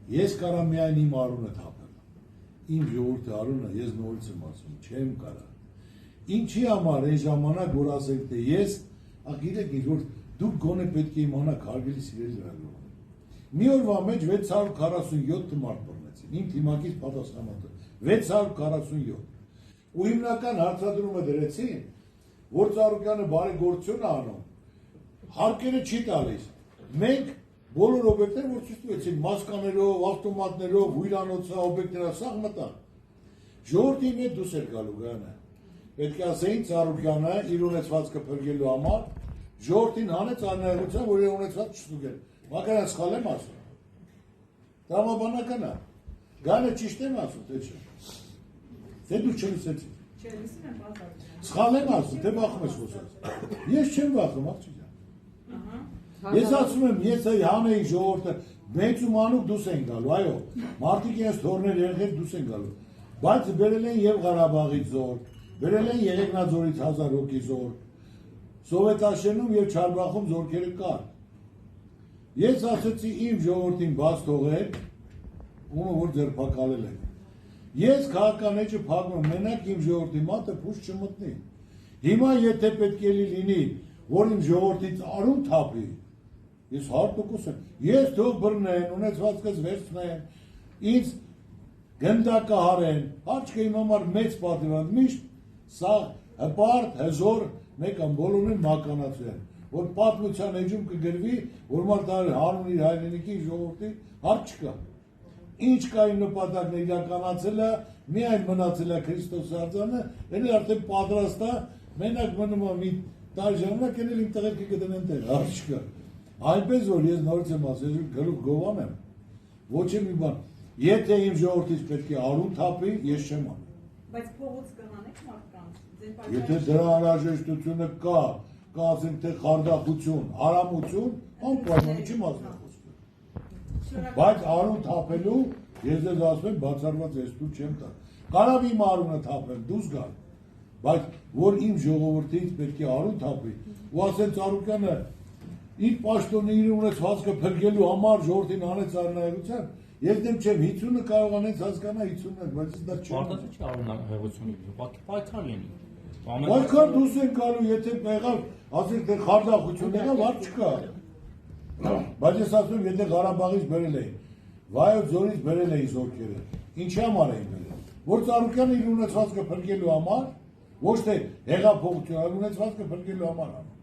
Ես կարամ միայն իմ արունը թափեմ, իմ ժողովրդի արունը ես նորից եմ ասում, չեմ կարա։ Ինչի համար այն ժամանակ, որ ասենք, թե ես, գիտեք ինչ, որ դուք գոնե պետք է իմանաք հարգելի սիրելի լրագրողներ։ Մի օրվա մեջ 647 մարդ բռնեցին, իմ թիմակից պատասխանատու 647։ Ու հիմնական հարցադրումը դրեցին, որ Ծառուկյանը բարեգործություն է անում, հարկերը չի տալիս։ Մենք բոլոր օբյեկտները որ ցույց տվեցին մասկաներով, ավտոմատներով, հյուրանոցա, օբյեկտներով սաղ մտան։ Ժողովրդի մեջ դուրս էր գալու գանը։ Պետք է ասեին Ծառուկյանը իր ունեցվածքը փրկելու համար ժողովրդին հանեց անհայտության, որ իր ունեցված չստուգեն։ Մակարան սխալ եմ ասում։ Տրամաբանական է։ Գանը ճիշտ եմ ասում, թե չէ։ Թե դու չլսեցի։ Չլսում եմ բացառ։ Սխալ եմ ասում, թե վախում ես խոսած։ Ես չեմ վախում, աղջիկ։ Ես ասում եմ, ես հանեի ժողովուրդը, մեծ ու մանուկ դուրս են գալու, այո, մարդիկ ես թորներ երգեր դուրս են գալու, բայց բերել են և Ղարաբաղից զոր, բերել են Երեգնաձորից 1000 հոգի զոր, Սովետաշենում և Չարբախում զորքերը կար։ Ես ասեցի իմ ժողովրդին բաց թողել, ումը որ ձերբակալել են։ Ես քաղաքական էջը փակում, մենակ իմ ժողովրդի մատը փուշ չմտնի։ Հիմա եթե պետք է լինի, որ իմ ժողովրդից արուն թափի, ես 100% եմ, ես թող բռնեն, ունեցվածքս վերցնեն, ինձ գնդակահարեն, հարցը իմ համար մեծ պատիվ, միշտ սա հպարտ, հզոր, մեկ ամ բոլորին մականացվեն, որ պատմության էջում կգրվի, որ մարդարի հանուն իր հայրենիքի ժողովրդի հարց չկա։ Ինչ կա իմ նպատակն իրականացել է, միայն մնացել է Քրիստոս արձանը, էլ արդեն պատրաստ է, մենակ մնում է մի տարի ժամանակ էլ իմ տղերքը կդնեն տեղ, հարց չկա։ Այնպես որ ես նորից եմ ասել, գլուխ գովան եմ, ոչ եմ մի բան, եթե իմ ժողովրդից պետք է արուն թափի, ես չեմ անում։ Բայց փողոց կհանեք մարդկանց, եթե դրա անհրաժեշտությունը կա, ասենք թե խարդախություն, արամություն, անպայման չի մասնախոսքը։ Բայց արուն թափելու, ես ձեզ ասում եմ, բացառված ես դու չեմ տա։ Կարամ իմ արունը թափեմ, դուս գալ, բայց որ իմ ժողովրդից պետք է արուն թափի, ու ասեն Ծառուկյանը իր պաշտոնը իր ունեցվածքը փրկելու համար ժողովրդին անեց արնայության, ես դեմ չեմ 50-ը կարող անեց հասկանա 50-ը, բայց դա չեմ։ Պարտադիր չի արնայություն, պայքար լինի։ Պայքար դուրս են գալու, եթե եղավ, ասենք թե խարդախություն եղավ, հարց չկա։ Բայց ես ասում եմ, եթե Ղարաբաղից բերել էին, Վայոց ձորից բերել էին զորքերը, ինչի համար էին բերել։ Որ Ծառուկյանը իր ունեցվածքը փրկելու համար, ոչ թե հեղափոխություն, այլ ունեցվածքը փրկելու համար անում։